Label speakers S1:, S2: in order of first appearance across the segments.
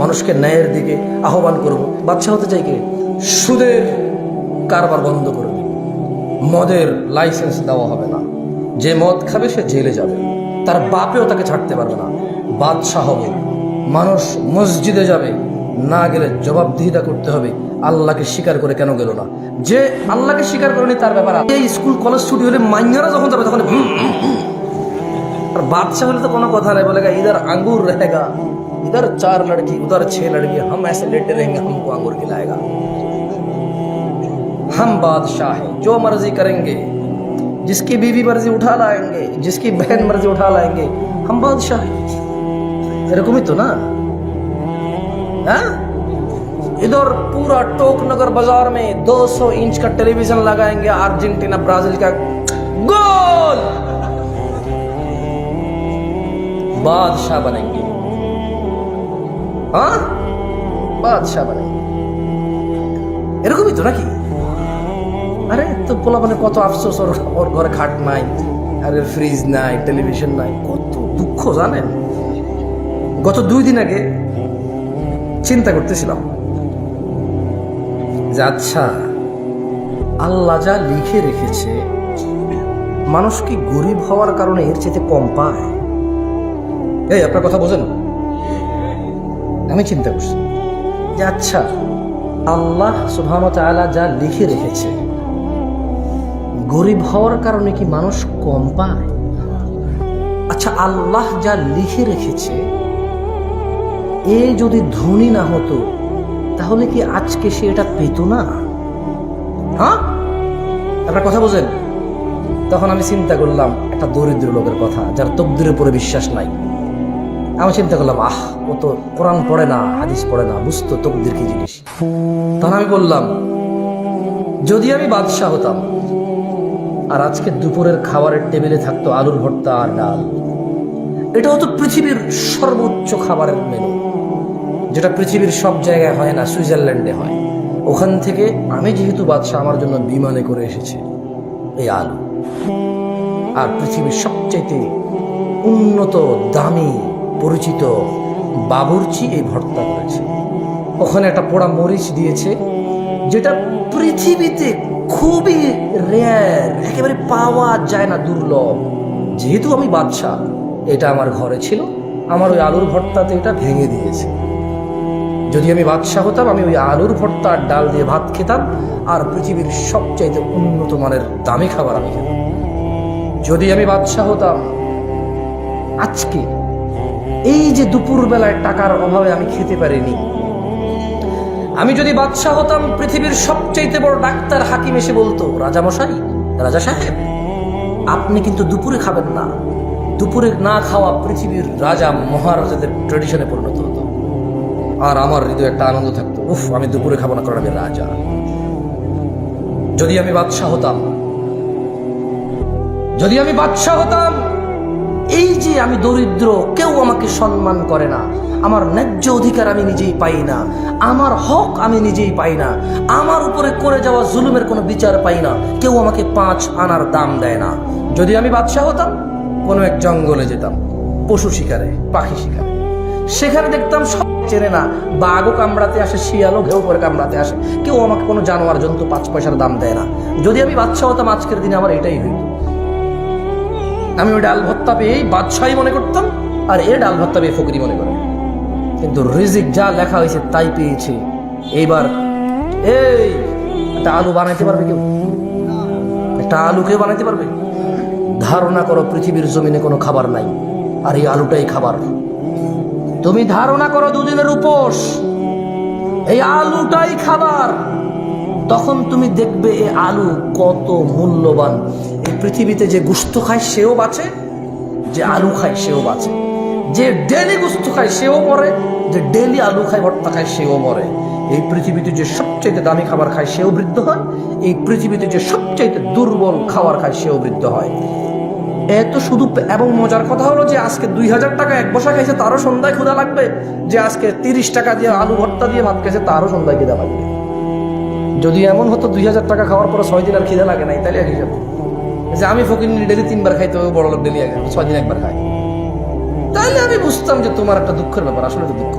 S1: মানুষকে ন্যায়ের দিকে আহ্বান করব। বাদশা হতে চাই কে? সুদের কারবার বন্ধ করে দেব, মদের লাইসেন্স দেওয়া হবে না, যে মদ খাবে সে জেলে যাবে, তার বাপেও তাকে ছাড়তে পারবে না। বাদশাহ হবে, মানুষ মসজিদে যাবে, না গেলে জবাবদিহিতা করতে হবে আল্লাহকে স্বীকার করে কেন গেল না। যে আল্লাহকে স্বীকার করেনি তার ব্যাপার। এই স্কুল কলেজ ছুটি হলে মাইনারা যখন যাবে তখন আর বাদশাহ হলে তো কোনো কথা নেই, বলেगा इधर अंगूर रहेगा, इधर 4 लड़की, उधर 6 लड़की, हम ऐसे लेटे रहेंगे, हमको अंगूर खिलाएगा। हम बादशाह हैं, जो मर्जी करेंगे, जिसकी बीवी मर्जी उठा लाएंगे, जिसकी बहन मर्जी उठा लाएंगे, हम बादशाह हैं। এরকমই তো না? हाँ, इधर पूरा टोक नगर बाजार में 200 इंच का टेलीविजन लगाएंगे, अर्जेंटीना ब्राजील का गोल, बादशाह बनेंगे। हाँ, बादशाह बनेंगे। এরকমই তো নাকি? আরে তো পোলাপানের কত আফসোস, ওর ঘরে খাট নাই, আর ফ্রিজ নাই, টেলিভিশন নাই, কত দুঃখ জানেন। গত 2 দিন আগে চিন্তা করতেছিলাম যে আচ্ছা, আল্লাহ যা লিখে রেখেছে, মানুষ কি গরিব হওয়ার কারণে এর চেয়ে কম পায়? এই আপনার কথা বোঝেন? আমি চিন্তা করছি যে আচ্ছা, আল্লাহ সুবহানাহু ওয়া তাআলা যা লিখে রেখেছে, গরিব হওয়ার কারণে কি মানুষ কম পায়? আচ্ছা, আল্লাহ যা লিখে রেখেছে, এ যদি ধনী না হতো তাহলে কি আজকে সে এটা পেত না? হ্যাঁ, আপনার কথা বোঝেন? তখন আমি চিন্তা করলাম একটা দরিদ্র লোকের কথা, যার তকদিরের উপরে বিশ্বাস নাই। আমি চিন্তা করলাম, ও তো কোরআন পড়ে না, হাদিস পড়ে না, বুঝতো তকদির কি জিনিস। তখন আমি বললাম, যদি আমি বাদশাহ হতাম আর আজকে দুপুরের খাবারের টেবিলে থাকতো আলুর ভর্তা আর ডাল, এটা হতো পৃথিবীর সর্বোচ্চ খাবারের মেনু, যেটা পৃথিবীর সব জায়গায় হয় না, সুইজারল্যান্ডে হয়। ওখান থেকে আমি যেহেতু বাদশাহ, আমার জন্য বিমানে করে এসেছে এই আলু। আর পৃথিবীর সবচাইতে উন্নত, দামি, পরিচিত বাবুর্চি এই ভর্তা করেছে। ওখানে একটা পোড়া মরিচ দিয়েছে, যেটা পৃথিবীতে খুবই রেয়ার, একেবারে পাওয়া যায় না, দুর্লভ। যেহেতু আমি বাদশাহ, এটা আমার ঘরে ছিল, আমার ওই আলুর ভর্তাতে এটা ভেঙে দিয়েছে। যদি আমি বাদশাহ হতাম, আমি ওই আলুর ভর্তা আর ডাল দিয়ে ভাত খেতাম, আর পৃথিবীর সবচাইতে উন্নত মানের দামি খাবার আমি খেতাম। যদি আমি বাদশাহ হতাম, আজকে এই যে দুপুর বেলায় টাকার অভাবে আমি খেতে পারিনি, আমি যদি বাদশাহ হতাম, পৃথিবীর সবচাইতে বড় ডাক্তার হাকিম এসে বলতো, রাজা মশাই, রাজা সাহেব, আপনি কিন্তু দুপুরে খাবেন না। দুপুরে না খাওয়া পৃথিবীর রাজা মহারাজাদের ট্রেডিশনে পরিণত হতো। আর আমার হৃদয়ে একটা আনন্দ থাকতো, উফ, আমি দুপুরে খাবো না, কারণ আমি রাজা। যদি আমি বাদশাহ হতাম, যদি আমি বাদশাহ হতাম, এই যে আমি দরিদ্র, কেউ আমাকে সম্মান করে না, আমার ন্যায্য অধিকার আমি নিজেই পাই না, আমার হক আমি নিজেই পাই না, আমার উপরে করে যাওয়া জুলুমের কোনো বিচার পাই না, কেউ আমাকে 5 আনার দাম দেয় না। যদি আমি বাদশাহ হতাম, কোনো এক জঙ্গলে যেতাম পশু শিকারে, পাখি শিকারে, সেখানে দেখতাম সব চেনে না, বাঘও কামড়াতে আসে, শিয়ালও ঘেউ করে কামড়াতে আসে, কেউ আমাকে কোনো জানোয়ার জন্তু 5 পয়সার দাম দেয় না। যদি আমি বাদশাহ হতাম, আজকের দিনে আমার এটাই হইত। আমি ওই ডাল ভর্তা পেয়েই বাদশাহী মনে করতাম, আর এ ডাল ভর্তা পেয়ে ফকিরি মনে করে। কিন্তু রিজিক যা লেখা হয়েছে তাই পেয়েছে। এইবার এই একটা আলু বানাইতে পারবে কেউ? একটা আলু কেউ বানাইতে পারবে? ধারণা করো পৃথিবীর জমিনে কোনো খাবার নাই, আর এই আলুটাই খাবার। তুমি ধারণা করো 2 দিনের উপোস, এই আলুটাই খাবার। তখন তুমি দেখবে এই আলু কত মূল্যবান। এই পৃথিবীতে যে গোশত খায় সেও বাঁচে, যে আলু খায় সেও বাঁচে, যে ডেলি গোশত খায় সেও মরে, যে ডেলি আলু খায়, ভর্তা খায় সেও মরে। এই পৃথিবীতে যে সবচাইতে দামি খাবার খায় সেও বৃদ্ধ হয়, এই পৃথিবীতে যে সবচাইতে দুর্বল খাবার খায় সেও বৃদ্ধ হয়। এত শুধু। এবং মজার কথা হলো যে আজকে 2000 টাকা এক বসা খাইছে, তারও সন্ধ্যায় ক্ষুধা লাগবে। যে আজকে 30 টাকা দিয়ে আলু ভর্তা দিয়ে ভাত খাইছে, তারও সন্ধ্যায় খিদা লাগবে। যদি এমন হতো 2000 টাকা খাওয়ার পরে 6 দিন আর খিদা লাগে নাই, তাহলে হিসাব যে আমি ফকির ডেলি 3 বার খাইতে, বড় লোক ডেলি 6 দিন একবার খাই, তাহলে আমি বুঝতাম যে তোমার একটা দুঃখের ব্যাপার। আসলে তো দুঃখ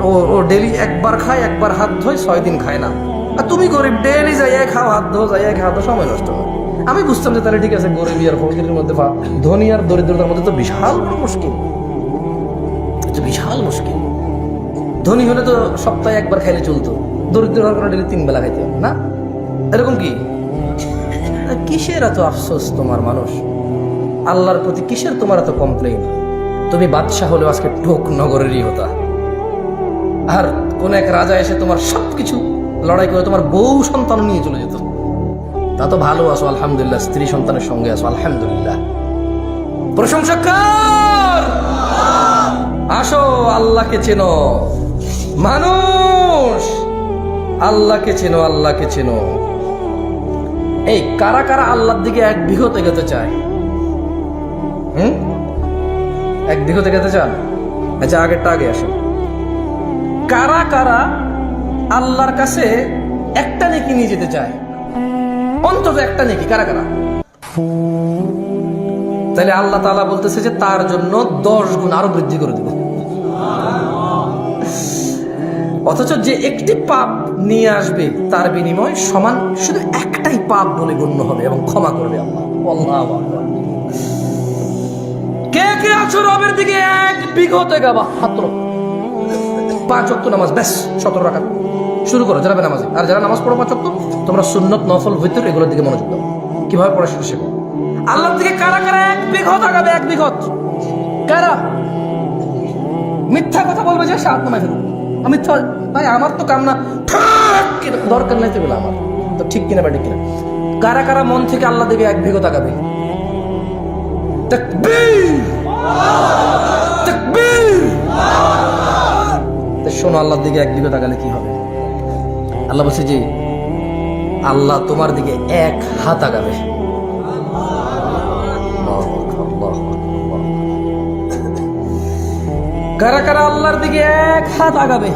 S1: ও ডেলি একবার খায়, একবার হাত ধোয়, 6 দিন খায় না। আর তুমি গরিব, ডেলি যাইয়া খাও, হাত ধো, যাইয়া খাও, তো সময় নষ্ট হয়। আমি বুঝতাম যে তাহলে ঠিক আছে, গরিবী আর ফকিরের মধ্যে ধনী আর দরিদ্রতার মধ্যে তো বিশাল বড় মুশকিল, বিশাল মুশকিল। ধনী হলে তো সপ্তাহে একবার খাইলে চলতো, দরিদ্র হওয়ার কারণে ডেলি 3 বেলা খাইতে হবে না, এরকম কি? কিসের এত আফসোস তোমার মানুষ? আল্লাহর প্রতি কিসের তোমার এত কমপ্লেইন? তুমি বাদশাহ হলেও আজকে টোক নগরেরই হতা, আর কোন এক রাজা এসে তোমার সবকিছু লড়াই করে তোমার বউ সন্তান নিয়ে চলে যেত। তা তো ভালো আছো আলহামদুলিল্লাহ, স্ত্রী সন্তানের সঙ্গে আছো আলহামদুলিল্লাহ, প্রশংসা কর। আসো, আল্লাহকে চেনো মানুষ, আল্লাহকে চেনো, আল্লাহকে চেনো। এই কারা কারা আল্লাহর দিকে 1 বিঘত এগোতে চায়? 1 বিঘত এগোতে চান? আচ্ছা, আগেরটা আগে আসে। কারা কারা আল্লাহর কাছে একটা নেকি নিয়ে যেতে চায়? অন্তত একটা নেকি, কারা কারা? তাহলে আল্লাহ তাআলা বলতেছে যে তার জন্য 10 গুণ আরো বৃদ্ধি করে দিব। অথচ যে একটি পাপ নিয়ে আসবে তার বিনিময় সমান শুধু একটাই পাপ বলে গণ্য হবে এবং ক্ষমা করবে আল্লাহ। আল্লাহু আকবার। কে কে আছো রবের দিকে 1 বিঘত এগাবা? হাত তোলো। 5 ওয়াক্ত নামাজ, ব্যাস 17 রাকাত শুরু করো যারা নামাজে। আর যারা নামাজ পড়ো 5 ওয়াক্ত, তোমরা সুন্নত নফল ভিতর এগুলোর দিকে মনোযোগ দাও। কিভাবে পড়া সেটা শেখো। আল্লাহর দিকে কারা কারা 1 বিঘত আগাবে? 1 বিঘত কারা? মিথ্যা কথা বলবে যে সে আত্মনায় ফেলবে। আমি ভাই আমার তো কামনা দরকার নাই, তো বলে আমার তো ঠিক কিনা বা ঠিক কিনা? কারা কারা মন থেকে আল্লাহ দিকে 1 বিঘত আগাবে? তাকবীর, তাকবীর। শোনো, আল্লাহর দিকে 1 বিঘত আগালে কি হবে? আল্লাহ বলছে যে আল্লাহ তোমার দিকে 1 হাত আগাবে। কারা কারা আল্লাহর দিকে 1 হাত আগাবে?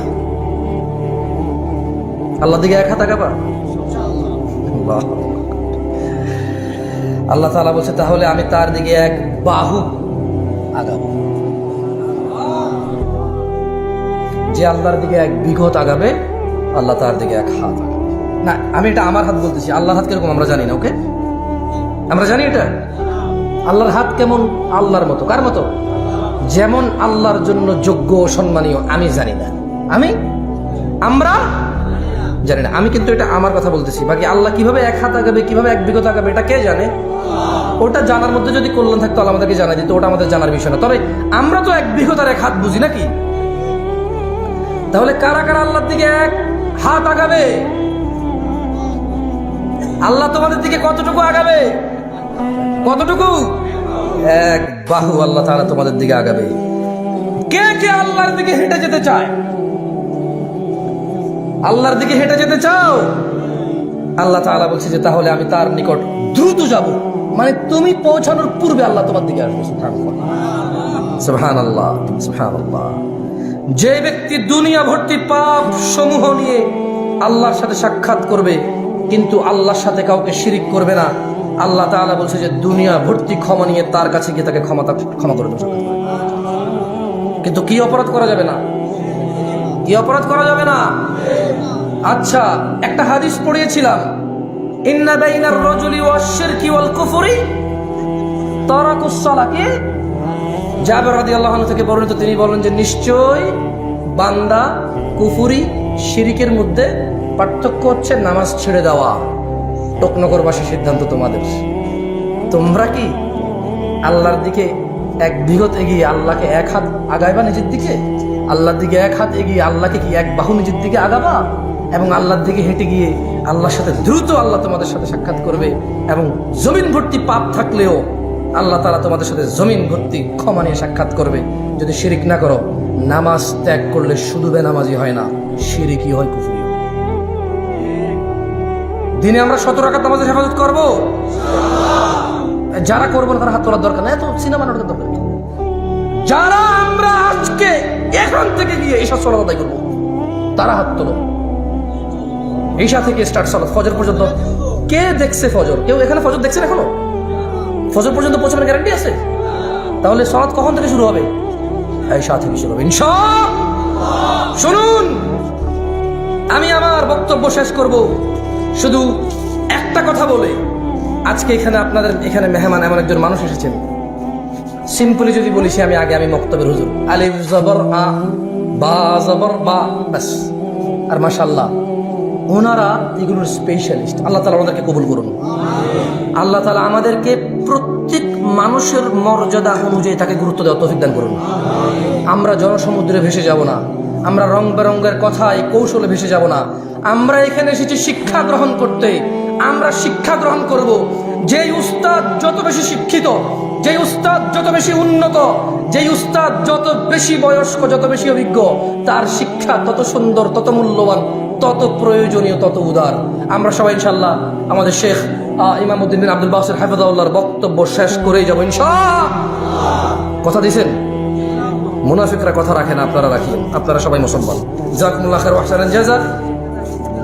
S1: আল্লাহর দিকে 1 হাত আগাবা? আল্লাহ তাআলা বলছে তাহলে আমি তার দিকে 1 বাহু আগাবো। যে আল্লাহর দিকে 1 বিঘত আগাবে, আল্লাহ তার দিকে 1 হাত আগাবে। না, আমি এটা আমার হাত বলতেছি, আল্লাহর হাত কিরকম আমরা জানি না। ওকে, আমরা জানি এটা আল্লাহর হাত কেমন? আল্লাহর মতো। কার মতো? যেমন আল্লাহর জন্য যোগ্য ও সম্মানীয় আমি জানি না, আমরা জানি না। আমি কিন্তু এটা আমার কথা বলতেছি। বাকি আল্লাহ কিভাবে 1 হাত আগাবে, কিভাবে 1 বিঘত আগাবে, এটা কে জানে? ওটা জানার মধ্যে যদি কল্যাণ থাকতো আল্লাহ আমাদেরকে জানাই দিত, ওটা আমাদের জানার বিষয় না। তবে আমরা তো 1 বিঘত আর 1 হাত বুঝি নাকি? তাহলে কারা কারা আল্লাহর দিকে 1 হাত আগাবে? আল্লাহ তোমাদের দিকে কতটুকু আগাবে? কতটুকু? 1 বাহু আল্লাহ তাআলা তোমাদের দিকে আগাবে। কে কে আল্লাহর দিকে হেঁটে যেতে চায়? আল্লাহর দিকে হেঁটে যেতে চাও? আল্লাহ তাআলা বলছে যে তাহলে আমি তার নিকট দ্রুত যাব। মানে তুমি পৌঁছানোর পূর্বে আল্লাহ তোমার দিকে আসবে। সুবহানাল্লাহ, সুবহানাল্লাহ। যে ব্যক্তি দুনিয়া ভর্তি পাপ সমূহ নিয়ে আল্লাহর সাথে সাক্ষাৎ করবে কিন্তু আল্লাহর সাথে কাউকে শিরিক করবে না, আল্লাহ তাআলা বলছে যে দুনিয়া ভর্তি ক্ষমা নিয়ে তার কাছে গিয়ে তাকে ক্ষমা করে দেবে। কিন্তু কি অপরাধ করা যাবে না? কি অপরাধ করা যাবে না? আচ্ছা, একটা হাদিস পড়িয়েছিলাম, ইন্না বাইনার রাজুলি ওয়াশ শিরকি ওয়াল কুফরি তারাকুস সালাকি। জাবের রাদিয়াল্লাহু আনহু থেকে বর্ণিত, তিনি বলেন যে নিশ্চয় বান্দা কুফরি শিরিকের মধ্যে পার্থক্য হচ্ছে নামাজ ছেড়ে দেওয়া। টোকনগরবাসী সিদ্ধান্ত তোমাদের। তোমরা কি আল্লাহর দিকে 1 বিঘত এগিয়ে আল্লাহকে 1 হাত আগাইবা নিজের দিকে? আল্লাহর দিকে 1 হাত এগিয়ে আল্লাহকে কি 1 বাহু নিজের দিকে আগাবা? এবং আল্লাহর দিকে হেঁটে গিয়ে আল্লাহর সাথে দ্রুত আল্লাহ তোমাদের সাথে সাক্ষাৎ করবে। এবং জমিন ভর্তি পাপ থাকলেও আল্লাহ তাআলা তোমাদের সাথে জমিন ভর্তি ক্ষমা নিয়ে সাক্ষাৎ করবে যদি শিরিক না করো। নামাজ ত্যাগ করলে শুধু বেনামাজি হয় না, শিরিকি হয়, কুফরি হয়। দিনে আমরা 17 রাকাত নামাজের হেফাজত করব। যারা করবো না তারা হাত তোলার দরকার নেই, এত সিনেমা নাটকের দরকার নেই। যারা আমরা আজকে এখান থেকে গিয়ে ঈশা সালাত আদায় করবো তারা হাত তোলো। ঈশা থেকে স্টার্ট সালাত ফজর পর্যন্ত। কে দেখছে ফজর? কেউ এখানে ফজর দেখছেন এখনো? ফজর পর্যন্ত পৌঁছানোর গ্যারান্টি আছে? তাহলে সালাত কখন থেকে শুরু হবে? ঈশা থেকে শুরু হবে ইনশাআল্লাহ। শুনুন, আমি আমার বক্তব্য শেষ করব শুধু একটা কথা বলে। আজকে এখানে আপনাদের এখানে মেহমান এমন একজন মানুষ এসেছেন, সিম্পলি যদি বলি সে আমি মক্তবের হুজুর, আলিফ জবর আ, বা জবর বা, ব্যাস। আর মাশাআল্লাহ ওনারা এগুলোর স্পেশালিস্ট। আল্লাহ তাআলা ওনাদেরকে কবুল করুন। আল্লাহ তাআলা আমাদেরকে প্রত্যেক মানুষের মর্যাদা অনুযায়ী তাকে গুরুত্ব দেওয়া তৌফিক দান করুন। আমরা জনসমুদ্রে ভেসে যাব না, আমরা রং বেরঙ্গের কথায় কৌশলে ভেসে যাব না। আমরা এখানে এসেছি শিক্ষা গ্রহণ করতে। আমরা শিক্ষা গ্রহণ করব। যেই উস্তাদ যত বেশি শিক্ষিত, যেই উস্তাদ যত বেশি উন্নত, যেই উস্তাদ যত বেশি বয়স্ক, যত বেশি অভিজ্ঞ, তার শিক্ষা তত সুন্দর, তত মূল্যবান, তত প্রয়োজনীয়, তত উদার। আমরা সবাই ইনশাআল্লাহ আমাদের শেখ ইমামউদ্দিন বিন আব্দুল বাসির হাফিজাহুল্লাহর বক্তব্য শেষ করেই যাব ইনশাআল্লাহ। কথা দিয়েছেন? মুনাফিকরা কথা রাখেন, আপনারা রাখেন। আপনারা সবাই মুসলমান। জাযাকুমুল্লাহু খাইরান ওয়া আহসানাল জাযা।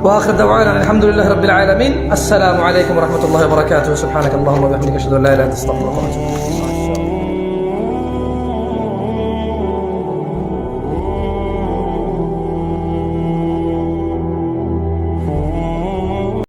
S1: ওয়া আখিরু দাওয়ানা আলহামদুলিল্লাহি রাব্বিল আলামিন। আসসালামু আলাইকুম ওয়া রাহমাতুল্লাহি ওয়া বারাকাতুহু। সুবহানাকাল্লাহুম্মা ওয়া বিহামদিকা আশহাদু আল্লা ইলাহা ইল্লা আনতা আস্তাগফিরুকা ওয়া আতুবু ইলাইক।